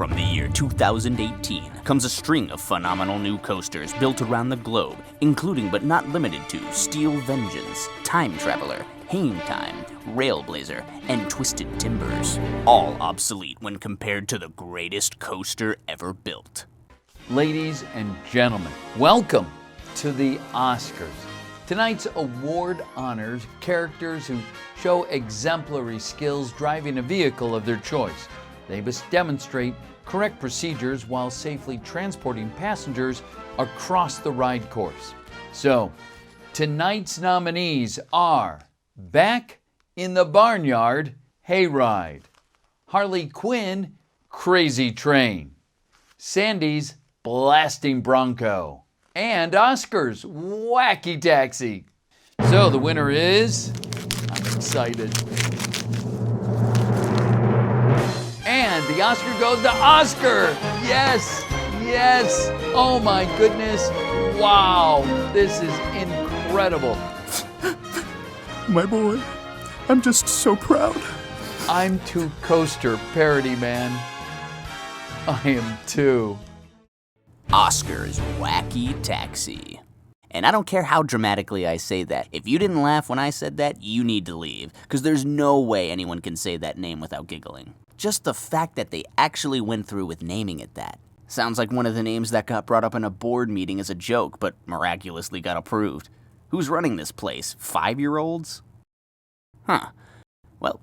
From the year 2018 comes a string of phenomenal new coasters built around the globe, including but not limited to Steel Vengeance, Time Traveler, Hang Time, Railblazer, and Twisted Timbers, all obsolete when compared to the greatest coaster ever built. Ladies and gentlemen, welcome to the Oscars. Tonight's award honors characters who show exemplary skills driving a vehicle of their choice. They must demonstrate correct procedures while safely transporting passengers across the ride course. So, tonight's nominees are Back in the Barnyard, Hayride; Harley Quinn, Crazy Train; Sandy's Blasting Bronco; and Oscar's Wacky Taxi. So the winner is, I'm excited. And the Oscar goes to Oscar. Yes, yes. Oh my goodness. Wow, this is incredible. My boy, I'm just so proud. I'm too coaster parody man. I am too. Oscar's Wacky Taxi. And I don't care how dramatically I say that. If you didn't laugh when I said that, you need to leave, because there's no way anyone can say that name without giggling. Just the fact that they actually went through with naming it that. Sounds like one of the names that got brought up in a board meeting as a joke, but miraculously got approved. Who's running this place? 5-year-olds? Huh. Well,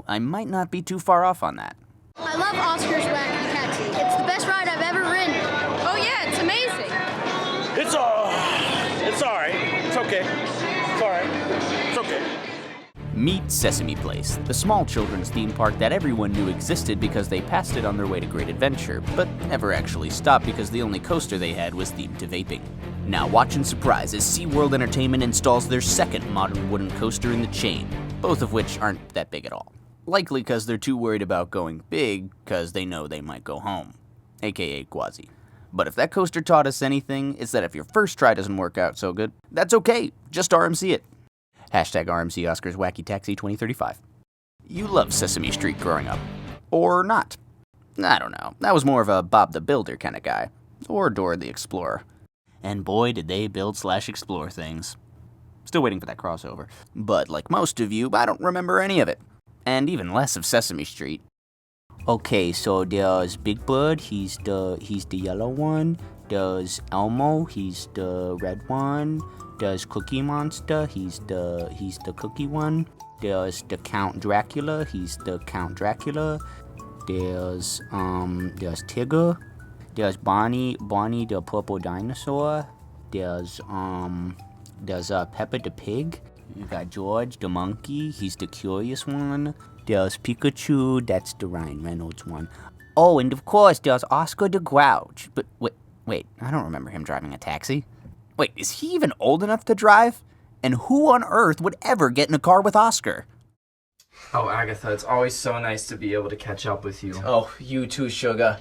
I might not be too far off on that. I love Oscar's Wacky Taxi. It's the best ride I've ever ridden. Oh yeah, it's amazing. It's all right. It's okay. It's all right. It's okay. Meet Sesame Place, the small children's theme park that everyone knew existed because they passed it on their way to Great Adventure, but never actually stopped because the only coaster they had was themed to vaping. Now watch in surprise as SeaWorld Entertainment installs their second modern wooden coaster in the chain, both of which aren't that big at all. Likely because they're too worried about going big because they know they might go home, aka Quasi. But if that coaster taught us anything, it's that if your first try doesn't work out so good, that's okay, just RMC it. Hashtag RMC Oscars Wacky Taxi 2035. You loved Sesame Street growing up. Or not. I don't know. That was more of a Bob the Builder kind of guy. Or Dora the Explorer. And boy, did they build/explore things. Still waiting for that crossover. But like most of you, I don't remember any of it. And even less of Sesame Street. Okay, so there's Big Bird, he's the yellow one. There's Elmo, he's the red one. There's Cookie Monster, he's the cookie one. There's the Count Dracula, he's the Count Dracula. There's Tigger. There's Bonnie the purple dinosaur. There's Peppa the pig. You got George the monkey, he's the curious one. There's Pikachu, that's the Ryan Reynolds one. Oh, and of course there's Oscar the Grouch. But wait, I don't remember him driving a taxi. Wait, is he even old enough to drive? And who on earth would ever get in a car with Oscar? Oh, Agatha, it's always so nice to be able to catch up with you. Oh, you too, Sugar.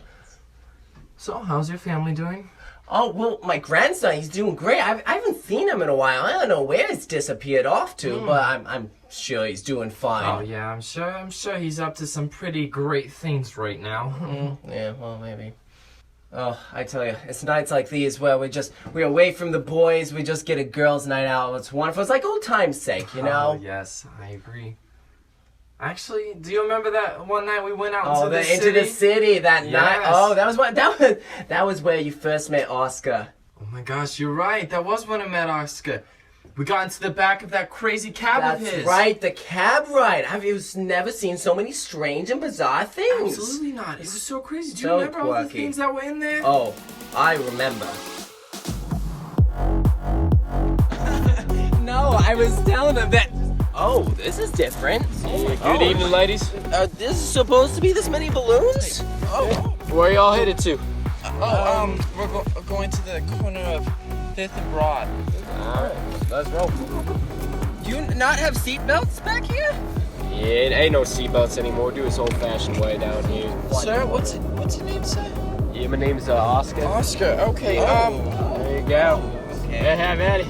So, how's your family doing? Oh, well, my grandson, he's doing great. I haven't seen him in a while. I don't know where he's disappeared off to, but I'm sure he's doing fine. Oh, yeah, I'm sure he's up to some pretty great things right now. Yeah, well, maybe. Oh, I tell you, it's nights like these where we're away from the boys, we just get a girls' night out. It's wonderful. It's like old time's sake, you know? Oh, yes, I agree. Actually, do you remember that one night we went out into the city that Yes. night? Oh, that was where you first met Oscar. Oh my gosh, you're right. That was when I met Oscar. We got into the back of that crazy cab of his. That's right, the cab ride. Have you never seen so many strange and bizarre things? Absolutely not. It was so crazy. Do you So remember all the quirky. things that were in there? Oh, I remember. No, I was telling them that. Oh, this is different. Good evening, ladies. This is supposed to be this many balloons? Where are y'all headed to? We're going to the corner of 5th and Broad. Let's roll. Do you not have seatbelts back here? Yeah, it ain't no seatbelts anymore. Do this old-fashioned way down here. Sir, what's your name, sir? Yeah, my name's Oscar. Oscar. Okay. There you go. Okay. Yeah, have at it.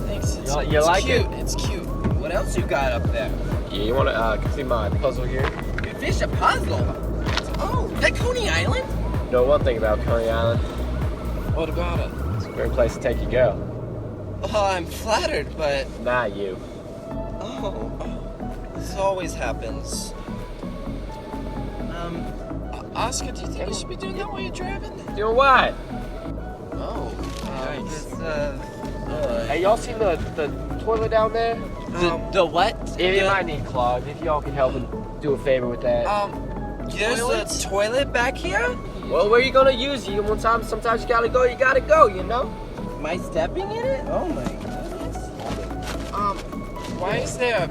Thanks. You like cute. it? It's cute. What else you got up there? Yeah, you want to complete my puzzle here? You finished a puzzle? Oh, that Coney Island? You know one thing about Coney Island? What about it? It's a great place to take your girl. Oh, I'm flattered, but... Not you. Oh, this always happens. Oscar, do you think you should be doing that while you're driving? Doing what? Oh, Hey, y'all seen the toilet down there? the what? It might need clogged. If y'all can help and do a favor with that. There's a toilet back here? Well, where you gonna use it? Sometimes you gotta go, you know? Am I stepping in it? Oh my goodness. Why is there a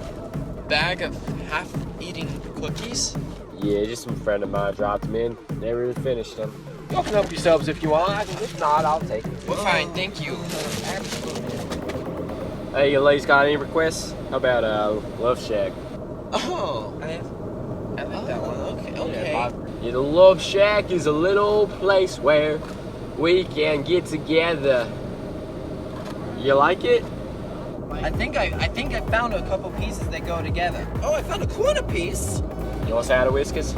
bag of half-eating cookies? Yeah, just some friend of mine dropped them in. Never really finished them. Y'all can help yourselves if you want. If not, I'll take it. Well, fine, thank you. Hey, you ladies got any requests? How about Love Shack? Oh, I like that one. Okay. Yeah, the Love Shack is a little place where we can get together. You like it? I think I found a couple pieces that go together. Oh, I found a corner piece. You want some out of whiskers?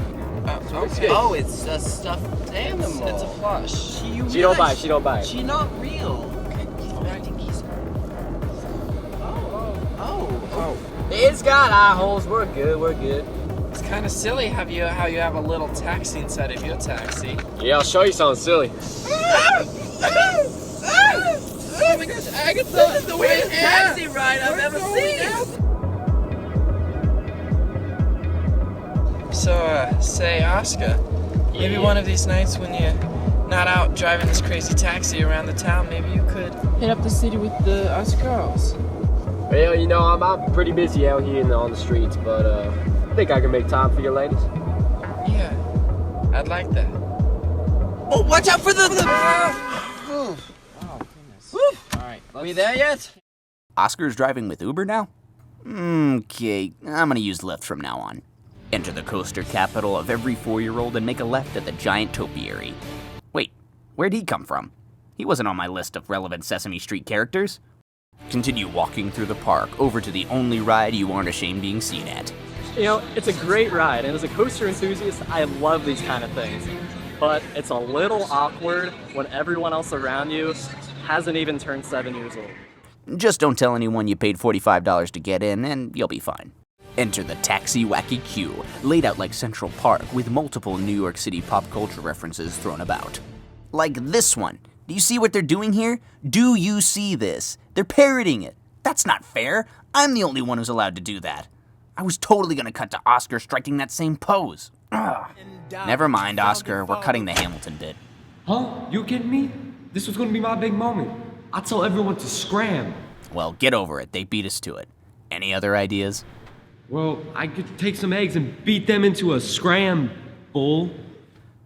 Okay. Oh, it's a stuffed animal. It's a plush. She don't buy it. She don't buy it. She's not real. Oh. It's got eye holes. We're good. It's kind of silly how you have a little taxi inside of your taxi. Yeah, I'll show you something silly. Oh my gosh, Agatha! This is the weirdest taxi ride I've ever seen! So, say, Oscar, maybe one of these nights when you're not out driving this crazy taxi around the town, maybe you could hit up the city with us girls. Well, you know, I'm pretty busy out here on the streets, but I think I can make time for you ladies. Yeah, I'd like that. Oh, watch out for the... Oh, goodness. Alright, we there yet? Oscar's driving with Uber now? Okay, I'm gonna use Lyft from now on. Enter the coaster capital of every 4-year-old and make a left at the giant topiary. Wait, where'd he come from? He wasn't on my list of relevant Sesame Street characters. Continue walking through the park over to the only ride you aren't ashamed being seen at. You know, it's a great ride, and as a coaster enthusiast, I love these kind of things. But it's a little awkward when everyone else around you hasn't even turned 7 years old. Just don't tell anyone you paid $45 to get in, and you'll be fine. Enter the Taxi Wacky Queue, laid out like Central Park with multiple New York City pop culture references thrown about. Like this one. Do you see what they're doing here? Do you see this? They're parroting it. That's not fair. I'm the only one who's allowed to do that. I was totally gonna cut to Oscar striking that same pose. Ugh. Never mind, Oscar. We're cutting the Hamilton bit. Huh? You kidding me? This was gonna be my big moment. I tell everyone to scram. Well, get over it. They beat us to it. Any other ideas? Well, I could take some eggs and beat them into a scramble.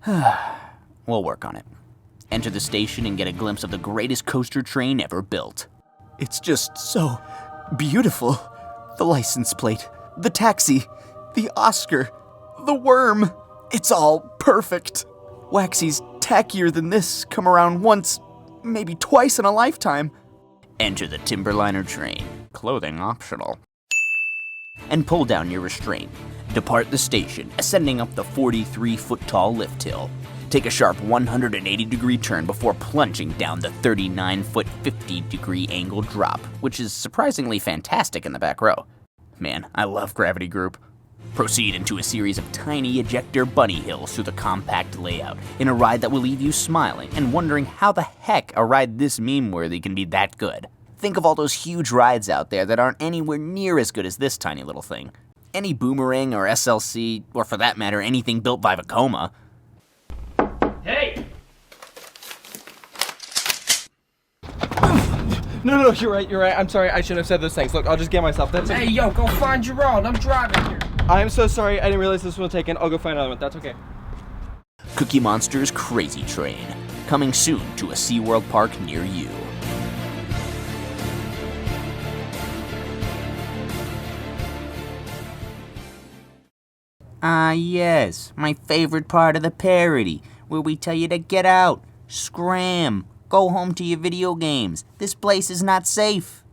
We'll work on it. Enter the station and get a glimpse of the greatest coaster train ever built. It's just so beautiful. The license plate, the taxi, the Oscar, the worm. It's all perfect. Waxy's tackier than this come around once, maybe twice in a lifetime. Enter the Timberliner train, clothing optional, and pull down your restraint. Depart the station, ascending up the 43-foot-tall lift hill. Take a sharp 180-degree turn before plunging down the 39-foot, 50-degree angle drop, which is surprisingly fantastic in the back row. Man, I love Gravity Group. Proceed into a series of tiny ejector bunny hills through the compact layout, in a ride that will leave you smiling and wondering how the heck a ride this meme-worthy can be that good. Think of all those huge rides out there that aren't anywhere near as good as this tiny little thing. Any Boomerang or SLC, or for that matter, anything built by Vekoma. Hey! No, you're right. I'm sorry, I shouldn't have said those things. Look, I'll just get myself. That's Hey, yo, go find your own. I'm driving here. I'm so sorry, I didn't realize this one was taken. I'll go find another one, that's okay. Cookie Monster's Crazy Train, coming soon to a SeaWorld park near you. Ah, yes, my favorite part of the parody, where we tell you to get out, scram, go home to your video games. This place is not safe.